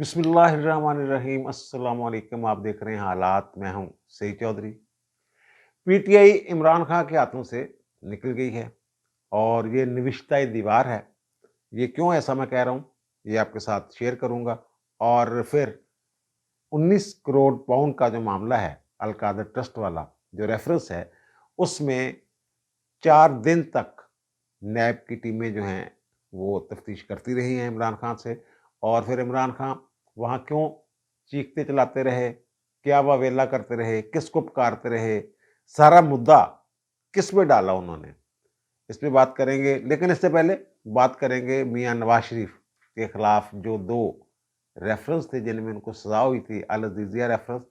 बिस्मिल्लाहिर्रहमानिर्रहीम। अस्सलाम वालेकुम। आप देख रहे हैं हालात। मैं हूं सईद चौधरी। पीटीआई इमरान खान के हाथों से निकल गई है और ये निविश्ता दीवार है। ये क्यों ऐसा मैं कह रहा हूं, ये आपके साथ शेयर करूंगा। और फिर 19 करोड़ पाउंड का जो मामला है अलकादर ट्रस्ट वाला जो रेफरेंस है, उसमें 4 दिन तक नैब की टीमें जो हैं वो तफ्तीश करती रही हैं इमरान खान से। और फिर इमरान खान वहाँ क्यों चीखते चलाते रहे, क्या वावेला करते रहे, किसको पुकारते रहे, सारा मुद्दा किस पे डाला उन्होंने, इस पे बात करेंगे। लेकिन इससे पहले बात करेंगे मियां नवाज शरीफ के खिलाफ जो 2 रेफरेंस थे जिनमें उनको सजा हुई थी, अल अजीजिया रेफरेंस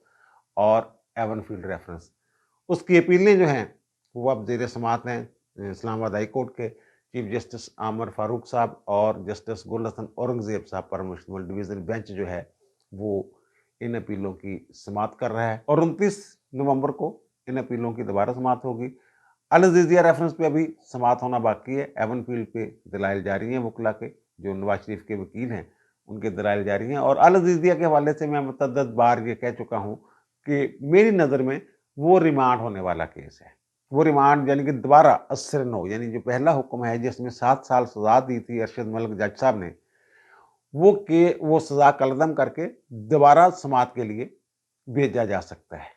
और एवनफील्ड रेफरेंस। उसकी अपीलें जो हैं वो अब ज़ेर समाअत हैं इस्लामाबाद हाई कोर्ट के चीफ जस्टिस आमर फारूक साहब और जस्टिस गुल हसन औरंगजेब साहब पर मुश्तमिल डिवीज़न बेंच जो है वो इन अपीलों की समाअत कर रहा है और 29 नवंबर को इन अपीलों की दोबारा समाअत होगी। अल अजीजिया रेफरेंस पे अभी समाअत होना बाकी है। एवनफील्ड पे दलाइल जारी हैं वकला के, जो नवाज शरीफ के वकील हैं उनके दलाइल जारी हैं। और अल अजीजिया के हवाले से मैं मुतअद्दिद बार ये कह चुका हूँ कि मेरी नज़र में वो रिमांड होने वाला केस है। वो रिमांड यानी कि दोबारा असर नो, यानी जो पहला हुक्म है जिसमें 7 साल सजा दी थी अरशद मलिक जज साहब ने, वो सजा कलदम करके दोबारा समाअत के लिए भेजा जा सकता है।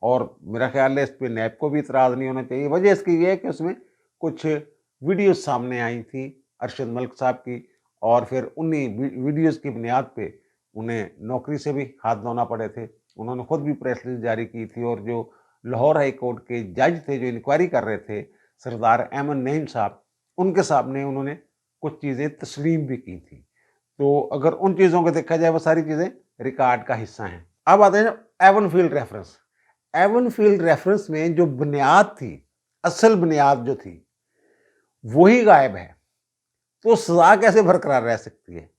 और मेरा ख्याल है इस पे नैब को भी इतराज़ नहीं होना चाहिए। वजह इसकी ये है कि उसमें कुछ वीडियो सामने आई थी अरशद मलिक साहब की, और फिर उन्हीं वीडियोस की बुनियाद पे उन्हें नौकरी से भी हाथ धोना पड़े थे। उन्होंने खुद भी प्रेस रिलीज जारी की थी और जो लाहौर हाई कोर्ट के जज थे जो इंक्वायरी कर रहे थे, सरदार अहमद नईम साहब, उनके सामने उन्होंने कुछ चीज़ें तस्लीम भी की थी। तो अगर उन चीज़ों को देखा जाए वो सारी चीज़ें रिकॉर्ड का हिस्सा हैं। अब आते हैं एवनफील्ड रेफरेंस। एवनफील्ड रेफरेंस में जो बुनियाद थी, असल बुनियाद जो थी, वही गायब है। तो सजा कैसे बरकरार रह सकती है?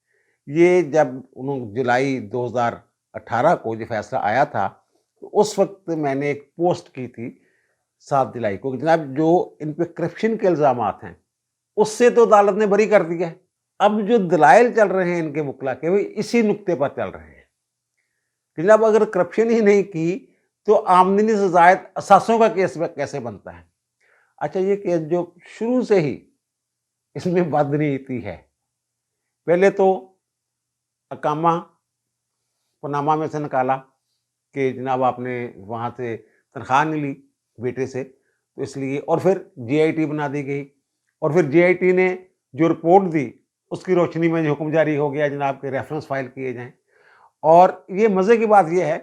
ये जब उन्होंने जुलाई 2018 को जो फैसला आया था, तो उस वक्त मैंने एक पोस्ट की थी 7 जुलाई को, जनाब जो इन पे करप्शन के इल्ज़ामात हैं उससे तो अदालत ने बरी कर दिया है। अब जो दलाइल चल रहे हैं इनके वकला के, वो इसी नुक्ते पर चल रहे हैं कि जनाब अगर करप्शन ही नहीं की तो आमदनी से ज़ायद असासों का केस कैसे बनता है। अच्छा, ये केस जो शुरू से ही इसमें बदनीति है। पहले तो अकामा पनामा में से निकाला कि जनाब आपने वहाँ से तनख्वाह नहीं ली बेटे से, तो इसलिए, और फिर जीआईटी बना दी गई। और फिर जीआईटी ने जो रिपोर्ट दी उसकी रोशनी में जो हुक्म जारी हो गया जनाब के रेफरेंस फाइल किए जाएं। और ये मज़े की बात यह है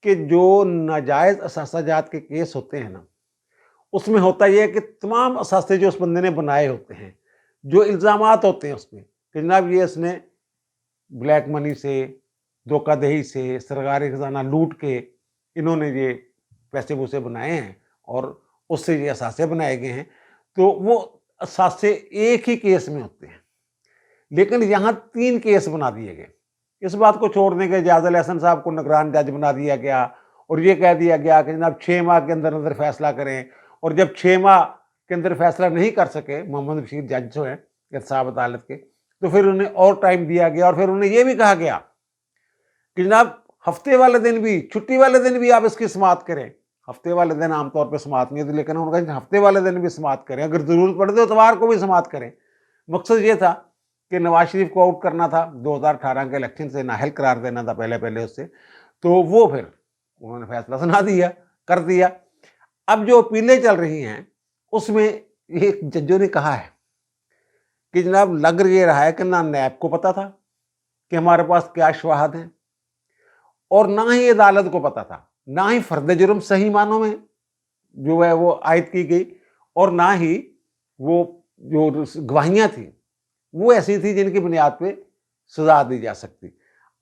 कि जो नाजायज़ असासाजात के केस होते हैं ना, उसमें होता यह है कि तमाम असासे जो उस बंदे ने बनाए होते हैं, जो इल्ज़ामात होते हैं उसमें कि जनाब ये इसने ब्लैक मनी से, धोखाधड़ी से, सरकारी खजाना लूट के इन्होंने ये पैसे वूसे बनाए हैं और उससे ये असासे बनाए गए हैं, तो वो असासे एक ही केस में होते हैं। लेकिन यहाँ 3 केस बना दिए गए। इस बात को छोड़ने के एजाज़ुल एहसन साहब को निगरान जज बना दिया गया और ये कह दिया गया कि जनाब 6 माह के अंदर अंदर फैसला करें। और जब 6 माह के अंदर फैसला नहीं कर सके मोहम्मद बशीर जज जो हैं एहतसाब अदालत के, तो फिर उन्हें और टाइम दिया गया और फिर उन्हें यह भी कहा गया कि जनाब हफ्ते वाले दिन भी, छुट्टी वाले दिन भी आप इसकी समाअत करें। हफ्ते वाले दिन आमतौर पर समाअत नहीं होती, लेकिन उन्होंने हफ्ते वाले दिन भी समाअत करें, अगर ज़रूरत पड़े तो इतवार को भी समाअत करें। मकसद ये था कि नवाज शरीफ को आउट करना था, 2018 के इलेक्शन से नाअहल करार देना था पहले उससे, तो वो फिर उन्होंने फैसला सुना दिया, कर दिया। अब जो अपीलें चल रही हैं उसमें एक जजों ने कहा है कि जनाब लग ये रहा है कि ना नैब को पता था कि हमारे पास क्या शवाहद हैं, और ना ही अदालत को पता था, ना ही फर्द जुर्म सही मानों में जो है वो आयद की गई, और ना ही वो जो गवाहियाँ थी वो ऐसी थी जिनकी बुनियाद पे सजा दी जा सकती।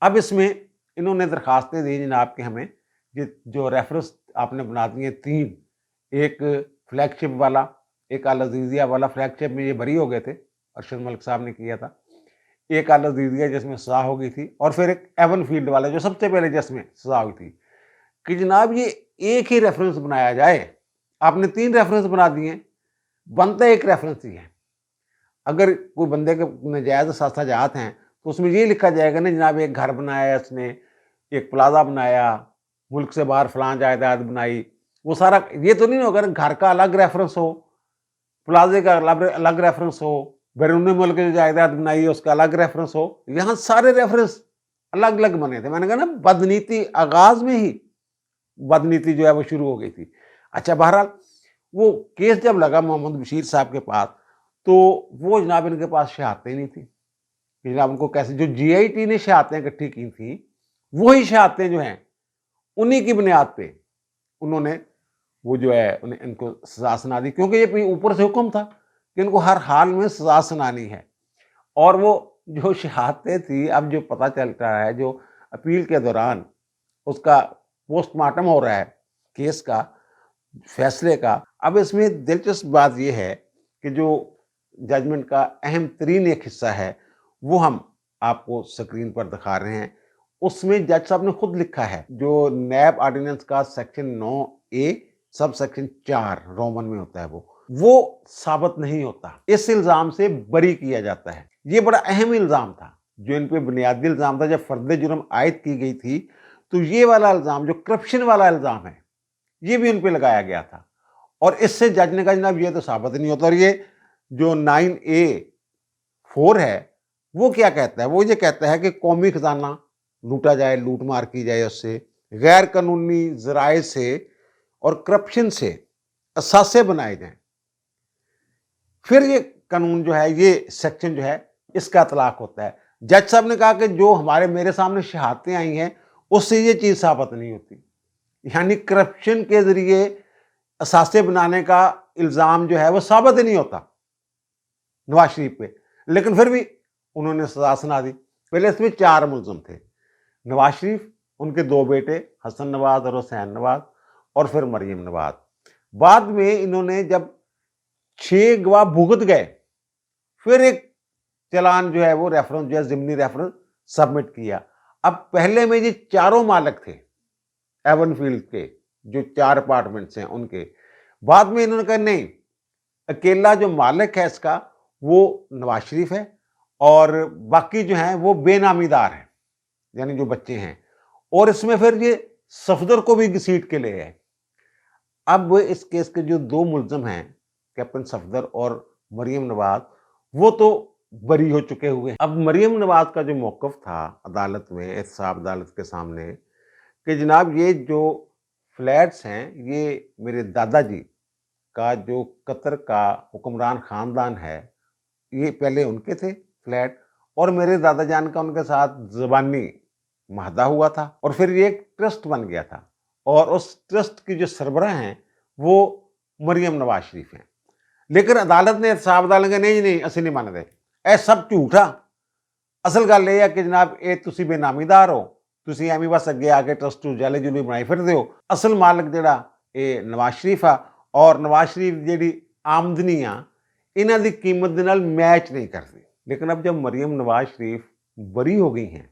अब इसमें इन्होंने दरखास्तें दी जनाब कि हमें जो रेफरेंस आपने बना दिए 3, एक फ्लैगशिप वाला, एक अल अजीजिया वाला। फ्लैगशिप में ये बरी हो गए थे, अरशद मलिक साहब ने किया था। एक अल अजीजिया जिसमें सजा हो गई थी, और फिर एक एवनफील्ड वाला जो सबसे पहले जिसमें सजा हुई थी, कि जनाब ये एक ही रेफरेंस बनाया जाए। आपने 3 रेफरेंस बना दिए, बनता एक रेफरेंस ही है। अगर कोई बंदे के नाजायज़ असासाजात हैं तो उसमें ये लिखा जाएगा ना जनाब एक घर बनाया इसने, एक प्लाजा बनाया, मुल्क से बाहर फलां जायदाद बनाई, वो सारा ये तो नहीं होगा ना घर का अलग रेफरेंस हो, प्लाजे का अलग रेफरेंस हो, बैरून मुल्क की जो जायदाद बनाई है उसका अलग रेफरेंस हो। यहाँ सारे रेफरेंस अलग अलग बने थे। मैंने कहा ना बदनीति आगाज में ही बदनीति जो है वो शुरू हो गई थी। अच्छा बहरहाल वो केस जब लगा मोहम्मद बशीर साहब के पास, तो वो जनाब इनके पास शहादतें नहीं थी कि जनाब उनको कैसे, जो GIT ने शहादतें इकट्ठी की थी वही शहादतें जो हैं उन्हीं की बुनियाद पे उन्होंने वो जो है उन्हें इनको सजा सुना दी, क्योंकि ये ऊपर से हुक्म था कि इनको हर हाल में सजा सुनानी है। और वो जो शहादतें थी, अब जो पता चल रहा है, जो अपील के दौरान उसका पोस्टमार्टम हो रहा है केस का, फैसले का, अब इसमें दिलचस्प बात यह है कि जो जजमेंट का अहम तरीन एक हिस्सा है वो हम आपको स्क्रीन पर दिखा रहे हैं। उसमें जज साहब ने खुद लिखा है, जो नैब ऑर्डिनेंस का section 9A sub section 4 Roman में होता है, वो साबित नहीं होता, इस इल्जाम से बरी किया जाता है। ये बड़ा अहम इल्जाम था जो इन पे बुनियादी इल्जाम था। जब फर्द जुर्म आयद की गई थी तो ये वाला इल्जाम, जो करप्शन वाला इल्जाम है, ये भी उन पे लगाया गया था। और इससे जज ने कहा जनाब ये तो साबित नहीं होता। और ये जो 9A4 है वो क्या कहता है, वो ये कहता है कि कौमी खजाना लूटा जाए, लूट मार की जाए उससे, गैर कानूनी जराए से और करप्शन से असासे बनाए जाएं। फिर ये कानून जो है, ये सेक्शन जो है, इसका इतलाक होता है। जज साहब ने कहा कि जो मेरे सामने शहादतें आई हैं उससे ये चीज साबित नहीं होती, यानी करप्शन के जरिए असासे बनाने का इल्जाम जो है वो साबित नहीं होता नवाज शरीफ पे। लेकिन फिर भी उन्होंने सजा सुना दी। पहले इसमें 4 मुलजिम थे, नवाज शरीफ, उनके 2 बेटे हसन नवाज और हुसैन नवाज, और फिर मरियम नवाज। बाद में इन्होंने जब 6 गवाह भुगत गए, फिर एक चलान जो है वो रेफरेंस जो है जिमनी रेफरेंस सबमिट किया। अब पहले में ये चारों मालिक थे एवनफील्ड के, जो 4 अपार्टमेंट्स हैं उनके। बाद में इन्होंने कहा नहीं, अकेला जो मालिक है इसका वो नवाज शरीफ है और बाकी जो हैं वो बेनामीदार हैं, यानी जो बच्चे हैं। और इसमें फिर ये सफदर को भी घसीट के ले आए। अब इस केस के जो 2 मुलजिम हैं, कैप्टन सफदर और मरियम नवाज, वो तो बरी हो चुके हुए हैं। अब मरियम नवाज का जो मौक़िफ़ था अदालत में, एहतसाब अदालत के सामने, कि जनाब ये जो फ्लैट्स हैं ये मेरे दादाजी का जो कतर का हुक्मरान ख़ानदान है, ये पहले उनके थे फ्लैट, और मेरे दादा जान का उनके साथ ज़बानी महदा हुआ था और फिर ये एक ट्रस्ट बन गया था, और उस ट्रस्ट की जो सरबराह हैं वो मरियम नवाज शरीफ हैं। लेकिन अदालत ने एहतसाब अदालत ने नहीं असी नहीं मानते, ए सब झूठा, असल गल यह है कि जनाब ये तुसी बेनामीदार हो, तुसी एवं बस अगे आके ट्रस्ट जाले जुली बनाई फिरदे हो, असल मालिक जिहड़ा ये नवाज शरीफ आ, और नवाज शरीफ जिहड़ी आमदनी आ इन्हां दी कीमत दे नाल मैच नहीं करती। लेकिन अब जब मरियम नवाज शरीफ बरी हो गई हैं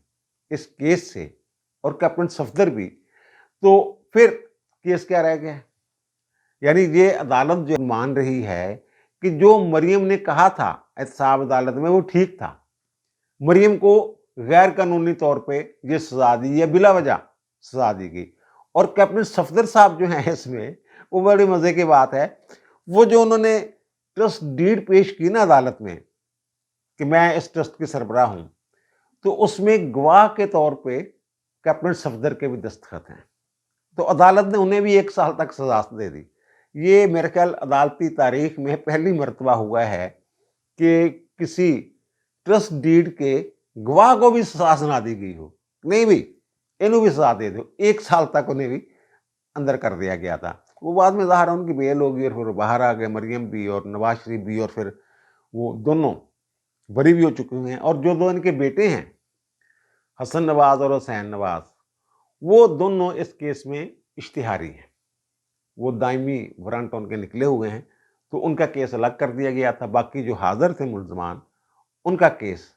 इस केस से, और कैप्टन सफदर भी, तो फिर केस क्या रह गया? यानी ये अदालत जो मान रही है कि जो मरियम ने कहा था एहतसाब अदालत में वो ठीक था, मरियम को गैर कानूनी तौर पे ये सजा दी या बिला वजह सजा दी गई। और कैप्टन सफदर साहब जो हैं इसमें, वो बड़ी मजे की बात है, वो जो उन्होंने ट्रस्ट डीड पेश की ना अदालत में कि मैं इस ट्रस्ट की सरबराह हूं, तो उसमें गवाह के तौर पे कैप्टन सफदर के भी दस्तखत हैं। तो अदालत ने उन्हें भी 1 साल तक सजा दे दी। ये मेरे ख्याल अदालती तारीख में पहली मरतबा हुआ है कि किसी ट्रस्ट डीड के गवाह को भी सजा सुना दी गई हो। नहीं भी इन्हों भी सजा दे दो, 1 साल तक उन्हें भी अंदर कर दिया गया था। वो बाद में ज़ाहिर उनकी बेल होगी और फिर बाहर आ गए, मरियम भी और नवाज शरीफ भी, और फिर वो दोनों बरी भी हो चुके हैं। और जो 2 इनके बेटे हैं हसन नवाज और हुसैन नवाज, वो दोनों इस केस में इश्तिहारी हैं, वो दायमी वारंट उनके निकले हुए हैं, तो उनका केस अलग कर दिया गया था। बाकी जो हाजिर थे मुलजमान, उनका केस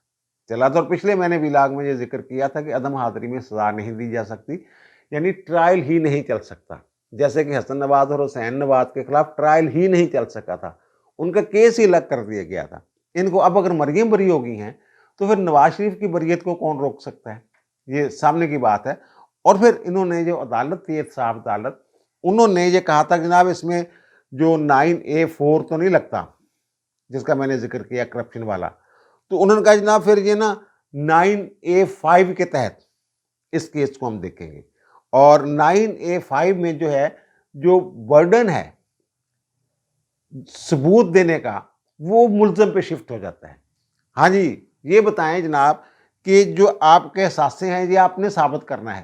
चला था। और पिछले मैंने विलाग में ये जिक्र किया था कि अदम हाजिरी में सजा नहीं दी जा सकती, यानी ट्रायल ही नहीं चल सकता। जैसे कि हसन नवाज और हुसैन नवाज के खिलाफ ट्रायल ही नहीं चल सका था, उनका केस ही अलग कर दिया गया था। इनको अब अगर मरियम बरी हो गई हैं تو پھر نواز شریف کی بریت کو کون روک سکتا ہے؟ یہ سامنے کی بات ہے۔ اور پھر انہوں نے جو عدالت تھی، انصاف عدالت، انہوں نے یہ کہا تھا جناب اس میں جو 9A4 تو نہیں لگتا جس کا میں نے ذکر کیا کرپشن والا، تو انہوں نے کہا جناب پھر یہ نا 9A5 کے تحت اس کیس کو ہم دیکھیں گے، اور 9A5 میں جو ہے جو برڈن ہے ثبوت دینے کا وہ ملزم پہ شفٹ ہو جاتا ہے۔ ہاں جی، یہ بتائیں جناب کہ جو آپ کے اثاثے ہیں یہ آپ نے ثابت کرنا ہے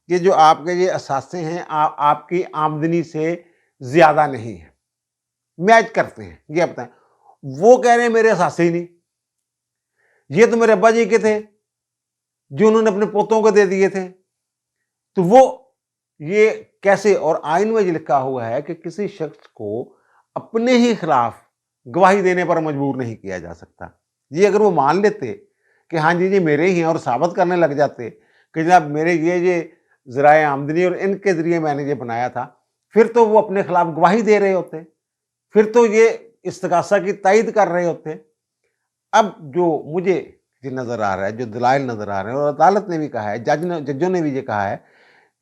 کہ جو آپ کے یہ اثاثے ہیں آپ کی آمدنی سے زیادہ نہیں ہیں، میچ کرتے ہیں۔ یہ بتائیں، وہ کہہ رہے ہیں میرے اثاثے ہی نہیں، یہ تو میرے ابا جی کے تھے جو انہوں نے اپنے پوتوں کو دے دیے تھے، تو وہ یہ کیسے؟ اور آئین میں یہ لکھا ہوا ہے کہ کسی شخص کو اپنے ہی خلاف گواہی دینے پر مجبور نہیں کیا جا سکتا۔ یہ اگر وہ مان لیتے کہ ہاں جی یہ میرے ہی ہیں اور ثابت کرنے لگ جاتے کہ جناب میرے یہ ذرائع آمدنی اور ان کے ذریعے میں نے یہ بنایا تھا، پھر تو وہ اپنے خلاف گواہی دے رہے ہوتے، پھر تو یہ استغاثہ کی تائید کر رہے ہوتے۔ اب جو مجھے یہ نظر آ رہا ہے، جو دلائل نظر آ رہے ہیں، اور عدالت نے بھی کہا ہے، ججوں نے بھی یہ کہا ہے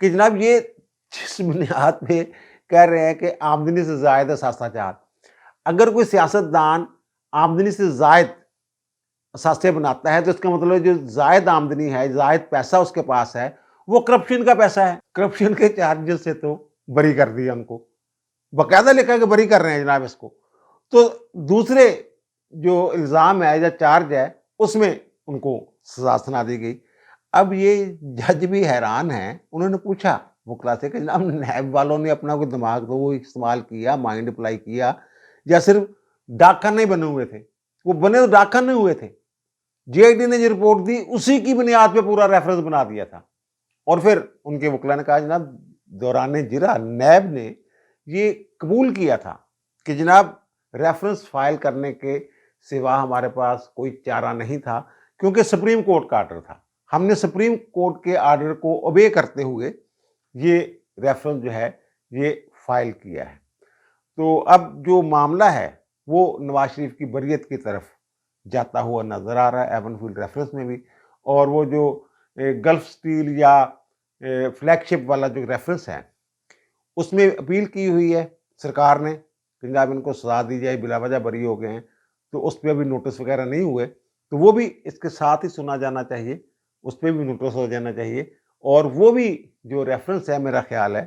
کہ جناب یہ جس بنیاد پہ کہہ رہے ہیں کہ آمدنی سے زائد اثاثہ جات، اگر کوئی سیاستدان آمدنی سے زائد اثاثے بناتا ہے تو اس کا مطلب جو زائد آمدنی ہے، زائد پیسہ اس کے پاس ہے، وہ کرپشن کا پیسہ ہے۔ کرپشن کے چارجز سے تو بری کر دیا ان کو، باقاعدہ لکھا ہے کہ بری کر رہے ہیں جناب اس کو۔ تو دوسرے جو الزام ہے یا چارج ہے اس میں ان کو سزا سنا دی گئی۔ اب یہ جج بھی حیران ہیں، انہوں نے پوچھا وکلا سے کہ جناب نیب والوں نے اپنا کوئی دماغ تو وہ استعمال کیا، مائنڈ اپلائی کیا، یا صرف ڈاک خانے بنے ہوئے تھے؟ وہ بنے تو ڈاک خانے ہوئے تھے، جی آئی ڈی نے جو رپورٹ دی اسی کی بنیاد پہ پورا ریفرنس بنا دیا تھا۔ اور پھر ان کے وکلا نے کہا جناب دوران جرا نیب نے یہ قبول کیا تھا کہ جناب ریفرنس فائل کرنے کے سوا ہمارے پاس کوئی چارہ نہیں تھا، کیونکہ سپریم کورٹ کا آرڈر تھا، ہم نے سپریم کورٹ کے آرڈر کو اوبے کرتے ہوئے یہ ریفرنس جو ہے یہ فائل کیا ہے۔ تو اب جو معاملہ ہے وہ نواز شریف کی بریت کی طرف جاتا ہوا نظر آ رہا ہے ایون فیلڈ ریفرنس میں بھی، اور وہ جو گلف سٹیل یا فلیگ شپ والا جو ریفرنس ہے اس میں اپیل کی ہوئی ہے سرکار نے کہ جناب ان کو سزا دی جائے، بلا وجہ بری ہو گئے ہیں، تو اس پہ ابھی نوٹس وغیرہ نہیں ہوئے، تو وہ بھی اس کے ساتھ ہی سنا جانا چاہیے، اس پہ بھی نوٹس ہو جانا چاہیے، اور وہ بھی جو ریفرنس ہے میرا خیال ہے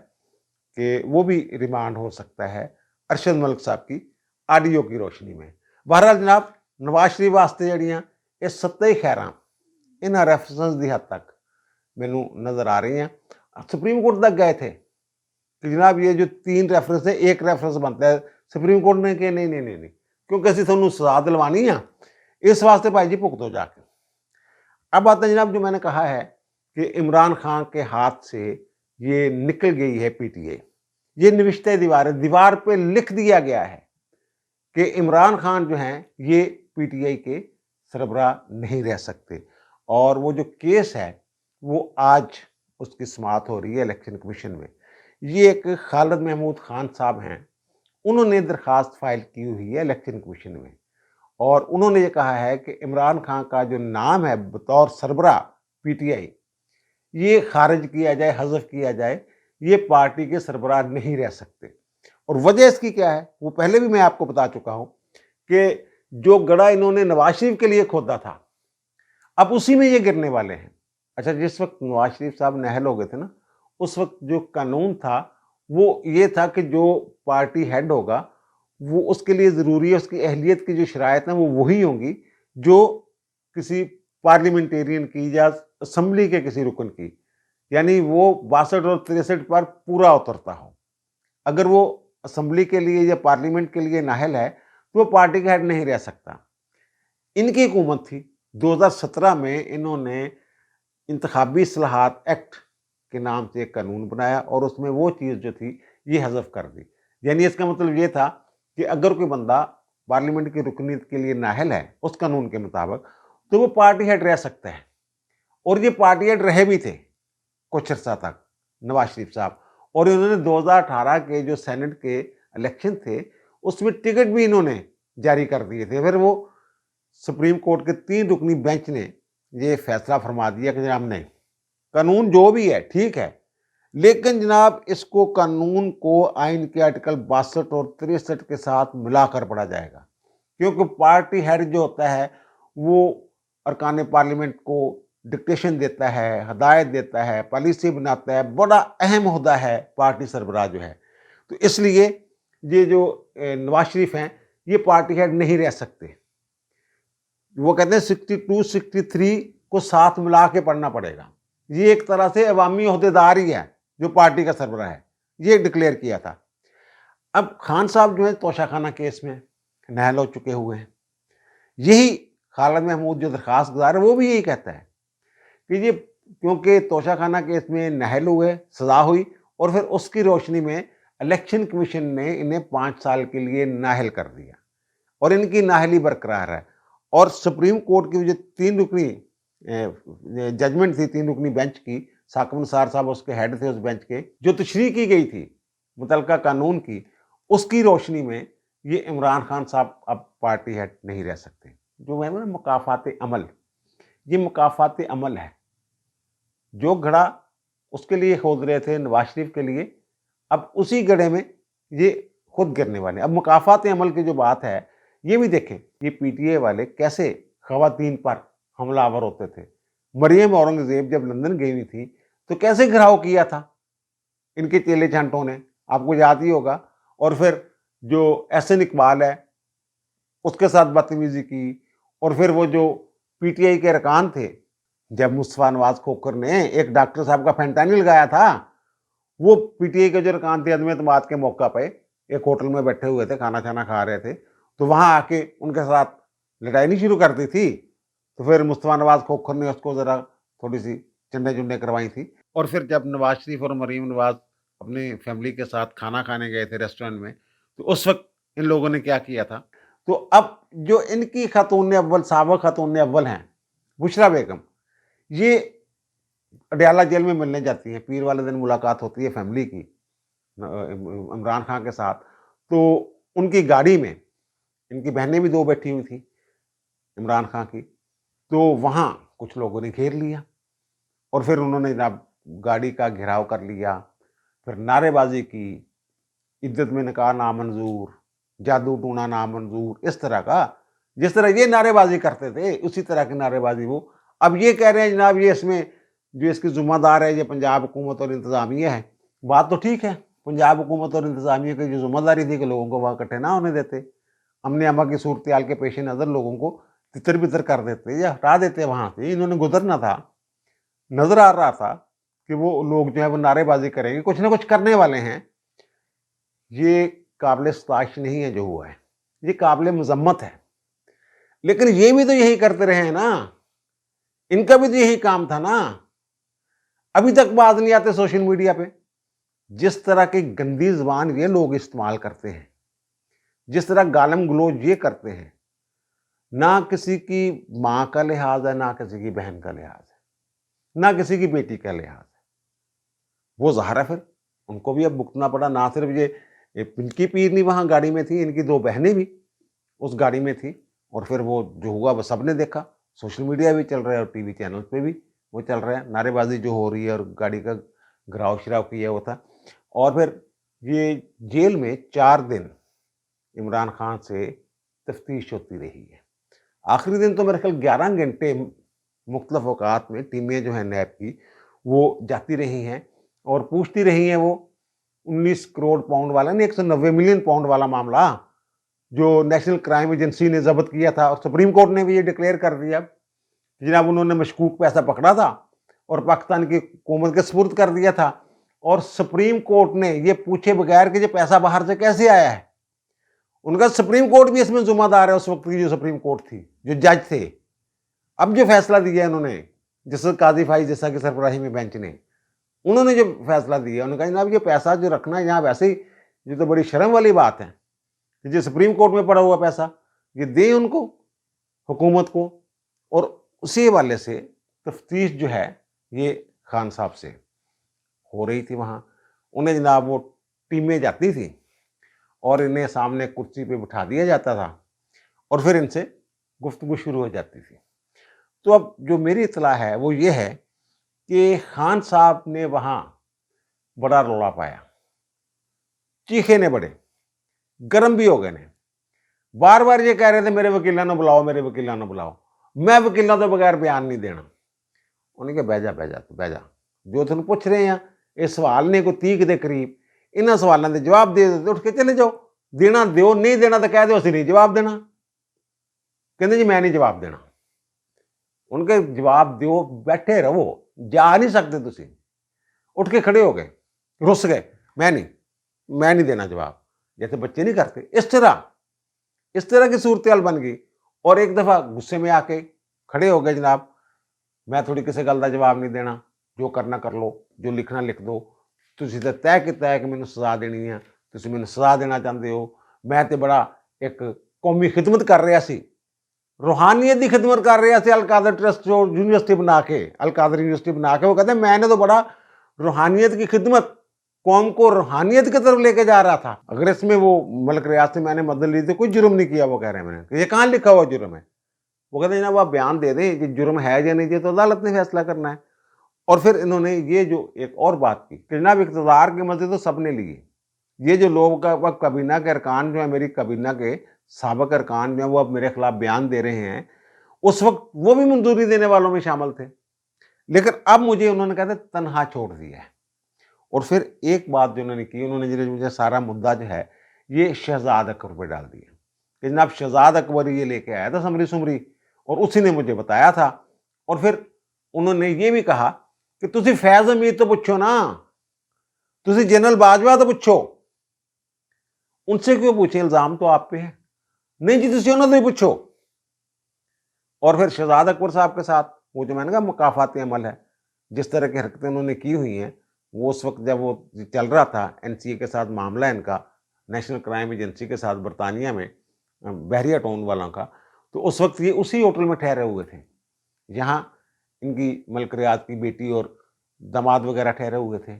کہ وہ بھی ریمانڈ ہو سکتا ہے ارشد ملک صاحب کی آڈیو کی روشنی میں۔ بہرحال جناب نواز شریف واسطے جڑیاں یہ ستّے خیراں انہاں ریفرنس دی حد تک مینوں نظر آ رہی ہیں۔ سپریم کورٹ تک گئے تھے کہ جناب یہ جو 3 ریفرنس ہے ایک ریفرنس بنتا ہے، سپریم کورٹ نے کہ نہیں کیونکہ اسی تھانوں سزا دلوانی ہے، اس واسطے بھائی جی بھگتو جا کے۔ اب آتا ہے جناب جو میں نے کہا ہے کہ عمران خان کے ہاتھ سے یہ نکل گئی ہے پی ٹی آئی، یہ نوشتہ دیوار پہ لکھ دیا گیا ہے کہ عمران خان جو ہیں یہ پی ٹی آئی کے سربراہ نہیں رہ سکتے، اور وہ جو کیس ہے وہ آج اس کی سماعت ہو رہی ہے الیکشن کمیشن میں۔ یہ ایک خالد محمود خان صاحب ہیں، انہوں نے درخواست فائل کی ہوئی ہے الیکشن کمیشن میں، اور انہوں نے یہ کہا ہے کہ عمران خان کا جو نام ہے بطور سربراہ پی ٹی آئی یہ خارج کیا جائے، حذف کیا جائے، یہ پارٹی کے سربراہ نہیں رہ سکتے۔ اور وجہ اس کی کیا ہے وہ پہلے بھی میں آپ کو بتا چکا ہوں کہ جو گڑھا انہوں نے نواز شریف کے لیے کھودا تھا اب اسی میں یہ گرنے والے ہیں۔ اچھا، جس وقت نواز شریف صاحب نااہل ہو گئے تھے نا، اس وقت جو قانون تھا وہ یہ تھا کہ جو پارٹی ہیڈ ہوگا وہ اس کے لیے ضروری ہے، اس کی اہلیت کی جو شرائط ہیں وہ وہی ہوں گی جو کسی پارلیمنٹیرین کی یا اسمبلی کے کسی رکن کی، یعنی وہ 62 اور 63 پر پورا اترتا ہو۔ اگر وہ اسمبلی کے لیے یا پارلیمنٹ کے لیے نااہل ہے تو وہ پارٹی کا ہیڈ نہیں رہ سکتا۔ ان کی حکومت تھی 2017 میں انہوں نے انتخابی اصلاحات ایکٹ کے نام سے ایک قانون بنایا اور اس میں وہ چیز جو تھی یہ حذف کر دی، یعنی اس کا مطلب یہ تھا کہ اگر کوئی بندہ پارلیمنٹ کی رکنیت کے لیے نااہل ہے اس قانون کے مطابق تو وہ پارٹی ہیڈ رہ سکتا ہے، اور یہ پارٹی ہیڈ رہے بھی تھے کچھ عرصہ تک نواز شریف صاحب، اور انہوں نے 2018 کے جو سینٹ کے الیکشن تھے اس میں ٹکٹ بھی انہوں نے جاری کر دیے تھے، پھر وہ सुप्रीम कोर्ट के 3 रुकनी बेंच ने ये फैसला फरमा दिया कि जनाब नहीं, कानून जो भी है ठीक है, लेकिन जनाब इसको कानून को आइन के आर्टिकल 62 और 63 के साथ मिलाकर पढ़ा जाएगा, क्योंकि पार्टी हेड जो होता है वो अरकान पार्लियामेंट को डिक्टेशन देता है, हदायत देता है, पॉलिसी बनाता है, बड़ा अहम ओहदा है पार्टी सरबराह जो है। तो इसलिए ये जो नवाज शरीफ हैं ये पार्टी हेड नहीं रह सकते। वो कहते हैं 62, 63 को साथ मिला के पढ़ना पड़ेगा। ये एक तरह से अवामी ओहदेदार ही है जो पार्टी का सरबराह है, ये डिक्लेयर किया था। अब खान साहब जो है तोशाखाना केस में नाअहल हो चुके हुए हैं। यही खालिद महमूद जो दरखास्त गुजार है वो भी यही कहता है कि ये क्योंकि तोशाखाना केस में नाअहल हुए, सजा हुई, और फिर उसकी रोशनी में इलेक्शन कमीशन ने इन्हें 5 साल के लिए नाअहल कर दिया और इनकी नाअहली बरकरार है। और सुप्रीम कोर्ट की जो 3 रुकनी जजमेंट थी, 3 रुकनी बेंच की, साकिब निसार साहब उसके हेड थे उस बेंच के, जो तशरीह की गई थी मुतलका कानून की, उसकी रोशनी में ये इमरान खान साहब अब पार्टी हेड नहीं रह सकते। जो है ना मुकाफात अमल, ये मुकाफात अमल है। जो घड़ा उसके लिए खोद रहे थे नवाज शरीफ के लिए, अब उसी गड्ढे में ये खुद गिरने वाले। अब मुकाफात अमल की जो बात है ये भी देखें, ये पीटीए वाले कैसे खवातीन पर हमलावर होते थे। मरियम औरंगजेब जब लंदन गई हुई थी तो कैसे घिराव किया था इनके चेले छांटों ने, आपको याद ही होगा। और फिर जो एहसन इकबाल है उसके साथ बदतमीजी की, और फिर वो जो पीटीआई के अरकान थे, जब मुस्तफा नवाज खोखर ने एक डॉक्टर साहब का फेंटानिल लगाया था, वो पीटीआई के जो अरकान थे अदम एतमाद के मौका पे एक होटल में बैठे हुए थे, खाना खाना खा रहे थे, तो वहां आके उनके साथ लड़ाई नहीं शुरू कर दी थी। तो फिर मुस्तफा नवाज खोखर ने उसको ज़रा थोड़ी सी चंडे चुंडे करवाई थी। और फिर जब नवाज शरीफ और मरीम नवाज अपनी फैमिली के साथ खाना खाने गए थे रेस्टोरेंट में, तो उस वक्त इन लोगों ने क्या किया था। तो अब जो इनकी खातून अव्वल, साबिक खातून अव्वल हैं बुशरा बेगम, ये अडयाला जेल में मिलने जाती हैं। पीर वाले दिन मुलाकात होती है फैमिली की इमरान खान के साथ। तो उनकी गाड़ी में इनकी बहनें भी 2 बैठी हुई थी इमरान खान की। तो वहाँ कुछ लोगों ने घेर लिया और फिर उन्होंने जनाब गाड़ी का घेराव कर लिया, फिर नारेबाजी की, इद्दत में निकाह नामंजूर, जादू टूना नामंजूर, इस तरह का, जिस तरह ये नारेबाजी करते थे उसी तरह की नारेबाजी वो अब ये कह रहे हैं जनाब ये इसमें जो इसकी ज़िम्मेदार है ये पंजाब हुकूमत और इंतज़ामिया है। बात तो ठीक है, पंजाब हुकूमत और इंतज़ामिया की जो ज़िम्मेदारी थी कि लोगों को वहाँ इकट्ठे ना होने देते, अमन अमा की सूरत हाल के पेश नज़र लोगों को तितर बितर कर देते या हटा देते वहाँ से। इन्होंने गुजरना था, नज़र आ रहा था कि वो लोग जो है वो नारेबाजी करेंगे, कुछ ना कुछ करने वाले हैं। ये काबिल सताइश नहीं है जो हुआ है, ये काबिल मजम्मत है। लेकिन ये भी तो यही करते रहे हैं ना, इनका भी तो यही काम था ना। अभी तक बात नहीं आते सोशल मीडिया पे। जिस तरह की गंदी ज़बान ये लोग इस्तेमाल करते हैं, जिस तरह गालम गलोच ये करते हैं, ना किसी की माँ का लिहाज है, ना किसी की बहन का लिहाज है, ना किसी की बेटी का लिहाज है। वो ज़ाहिर है फिर उनको भी अब भुगतना पड़ा। ना सिर्फ ये इनकी पीर नहीं वहाँ गाड़ी में थी, इनकी 2 बहनें भी उस गाड़ी में थी। और फिर वो जो हुआ वो सबने देखा, सोशल मीडिया भी चल रहा है और टीवी चैनल पे भी वो चल रहा है, नारेबाजी जो हो रही है और गाड़ी का घिराव शिराव किया हुआ था। और फिर ये जेल में 4 दिन इमरान खान से तफ्तीश होती रही है। आखिरी दिन तो मेरे ख्याल 11 घंटे मुख्तलिफ औकात में टीमें जो हैं नैब की वो जाती रही हैं और पूछती रही हैं। वो 19 करोड़ पाउंड वाला नहीं, 190 मिलियन पाउंड वाला मामला जो नेशनल क्राइम एजेंसी ने जब्त किया था, और सुप्रीम कोर्ट ने भी ये डिक्लेयर कर दिया कि जनाब उन्होंने मशकूक पैसा पकड़ा था और पाकिस्तान की हुकूमत के सुपुर्द कर दिया था। और सुप्रीम कोर्ट ने ये पूछे बगैर कि ये पैसा बाहर से कैसे आया है, उनका सुप्रीम कोर्ट भी इसमें जिम्मेदार है। उस वक्त की जो सुप्रीम कोर्ट थी, जो जज थे, अब जो फैसला दिया इन्होंने, जैसे काजी फाइज जैसा की सरबराही में बेंच ने, उन्होंने जो फैसला दिया, उन्होंने कहा जनाब ये पैसा जो रखना है यहाँ, वैसे ही ये तो बड़ी शर्म वाली बात है कि जो सुप्रीम कोर्ट में पड़ा हुआ पैसा ये दे उनको, हुकूमत को। और उसी हवाले से तफ्तीश जो है ये खान साहब से हो रही थी वहाँ। उन्हें जनाब वो टीमें जाती थी और इन्हें सामने कुर्सी पे बिठा दिया जाता था और फिर इनसे गुफ्तगू शुरू हो जाती थी। तो अब जो मेरी इत्तला है वो ये है कि खान साहब ने वहाँ बड़ा रौला पाया, चीखे ने बड़े, गर्म भी हो गए ने, बार-बार ये कह रहे थे मेरे वकीलां नूं बुलाओ, मेरे वकीलां नूं बुलाओ, मैं वकीलां तो बगैर बयान नहीं देना। उन्होंने कहा बह जा तू बह जा, जो तुहानूं पुछ रहे हैं ये सवाल ने कोई 30 के करीब, इन्हां सवालों के जवाब दे दो, उठ के चले जाओ, देना दिओ, नहीं देना तो कह दो असीं नहीं जवाब देना। कहंदे जी मैं नहीं जवाब देना। उनके जवाब दिओ, बैठे रहो, जा नहीं सकते तुसीं। उठ के खड़े हो गए, रुस गए, मैं नहीं देना जवाब, जैसे बच्चे नहीं करते। इस तरह की सूरत हाल बन गई और एक दफ़ा गुस्से में आके खड़े हो गए, जनाब मैं थोड़ी किसी गल का जवाब नहीं देना, जो करना कर लो, जो लिखना लिख दो, तुसीं तो तय किया है कि मैनूं सज़ा देनी है, तुसीं मैनूं सज़ा देना चाहते हो, मैं तो बड़ा एक कौमी खिदमत कर रहा सी, रूहानियत की खिदमत कर रहा सी, अल कादर ट्रस्ट जो यूनिवर्सिटी बना के, अल कादर यूनिवर्सिटी बना के, वो कहते मैंने तो बड़ा रूहानियत की खिदमत, कौम को रूहानियत की तरफ लेके जा रहा था। अगर इसमें वो मलिक रियाज से मैंने मदद ली तो कोई जुर्म नहीं किया, वो कह रहे हैं मैंने, ये कहाँ लिखा हुआ जुर्म है? वो कहते हैं जनाब आप बयान दे दें कि जुर्म है या नहीं, ये तो अदालत ने फैसला करना है। और फिर इन्होंने ये जो एक और बात की कि जनाब इक़्तिदार के मज़े तो सबने लिए, ये जो लोग का कबीना के अरकान जो है, मेरी कबीना के साबिक़ अरकान जो है वो अब मेरे खिलाफ बयान दे रहे हैं, उस वक्त वो भी मंजूरी देने वालों में शामिल थे, लेकिन अब मुझे उन्होंने कहते तनहा छोड़ दिया है। और फिर एक बात जो उन्होंने की, उन्होंने मुझे सारा मुद्दा जो है ये शहजाद अकबर पर डाल दिया कि जनाब शहजाद अकबर ये लेके आया था समरी सुमरी और उसी ने मुझे बताया था। और फिर उन्होंने ये भी कहा कि तुसी फैज़ हमीद तो पूछो ना, तुसी जनरल बाजवा तो पूछो, उनसे क्यों पूछे, इल्ज़ाम तो आप पे है। नहीं जी तुसी उन्होंने तो पूछो। और फिर शहजाद अकबर साहब के साथ वो जो मैंने कहा मुकाफाती अमल है, जिस तरह की हरकतें उन्होंने की हुई हैं, वो उस वक्त जब वो चल रहा था NCA के साथ मामला इनका, नेशनल क्राइम एजेंसी के साथ बरतानिया में, बहरिया टाउन वालों का, तो उस वक्त ये उसी होटल में ठहरे हुए थे, जहाँ इनकी मलिक रियाज की बेटी और दामाद वगैरह ठहरे हुए थे।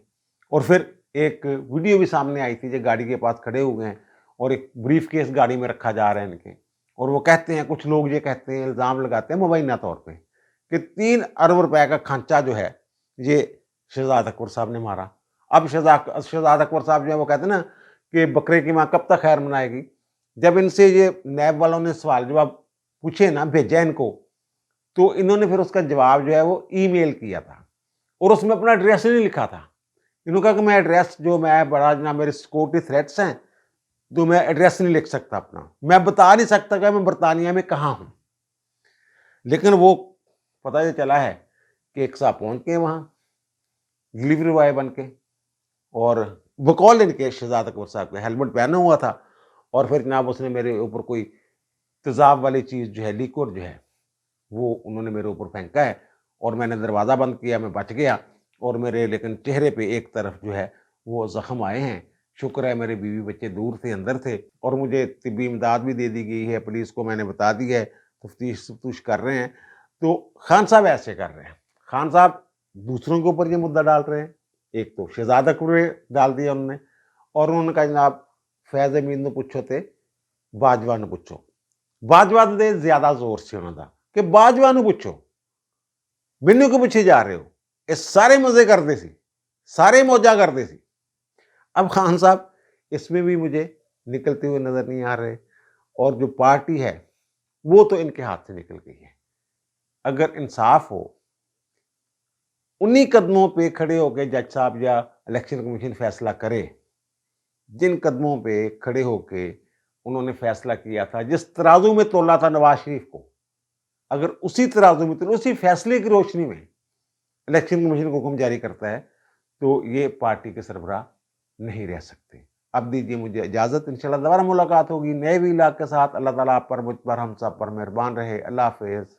और फिर एक वीडियो भी सामने आई थी, जो गाड़ी के पास खड़े हुए हैं और एक ब्रीफ केस गाड़ी में रखा जा रहा है इनके, और वो कहते हैं, कुछ लोग ये कहते हैं, इल्ज़ाम लगाते हैं मुबैना तौर पे कि 3 अरब रुपए का खांचा जो है ये शहजाद अकबर साहब ने मारा। अब शहजाद अकबर साहब जो है वो कहते हैं ना कि बकरे की माँ कब तक खैर मनाएगी। जब इनसे ये नैब वालों ने सवाल जवाब पूछे ना, भेजा इनको, तो इन्होंने फिर उसका जवाब जो है वो ईमेल किया था और उसमें अपना एड्रेस नहीं लिखा था। इन्होंने कहा कि मैं एड्रेस जो मैं बड़ा जनाब मेरे सिक्योरिटी थ्रेट्स हैं, तो मैं एड्रेस नहीं लिख सकता अपना, मैं बता नहीं सकता कि मैं बरतानिया में कहाँ हूँ। लेकिन वो पता ये चला है कि एक साहब पहुँच गए वहाँ डिलीवरी बॉय बन के, और बकौल इनके शहजाद अकबर साहब का हेलमेट पहना हुआ था, और फिर जनाब उसने मेरे ऊपर कोई तेज़ाब वाली चीज़ जो है, लिक्विड जो है, वो उन्होंने मेरे ऊपर फेंका है और मैंने दरवाज़ा बंद किया, मैं बच गया। और मेरे लेकिन चेहरे पे एक तरफ जो है वो ज़ख्म आए हैं। शुक्र है मेरे बीवी बच्चे दूर थे, अंदर थे, और मुझे तिब्बी इमदाद भी दे दी गई है, पुलिस को मैंने बता दिया है, तफ्तीश कर रहे हैं। तो खान साहब ऐसे कर रहे हैं, खान साहब दूसरों के ऊपर ये मुद्दा डाल रहे हैं। एक तो शहजाद अकबर पे डाल दिया उन्होंने, और उन्होंने कहा जनाब फैज़ अमीद नूं पुछो ते बाजवा नूं पुछो। बाजवा दे ज़्यादा जोर से उन्होंने कहा कि बाजवा नूं पुछो, मैनू क्यों पूछे जा रहे हो। ये सारे मजे करते सी, सारे मौजा करते सी। अब खान साहब इसमें भी मुझे निकलते हुए नजर नहीं आ रहे, और जो पार्टी है वो तो इनके हाथ से निकल गई है। अगर इंसाफ हो, उन्हीं कदमों पे खड़े होकर जज साहब या इलेक्शन कमीशन फैसला करे, जिन कदमों पे खड़े होके उन्होंने फैसला किया था, जिस तराजू में तोला था नवाज शरीफ को, अगर उसी तराजू में, तो उसी फैसले की रोशनी में इलेक्शन कमीशन को हुक्म जारी करता है, तो ये पार्टी के सरबराह नहीं रह सकते। अब दीजिए मुझे इजाज़त, इंशाल्लाह दोबारा मुलाकात होगी नए वीलॉग के साथ। अल्लाह ताला आप पर, मुझ पर, हम सब पर मेहरबान रहे। अल्लाह हाफ़िज़।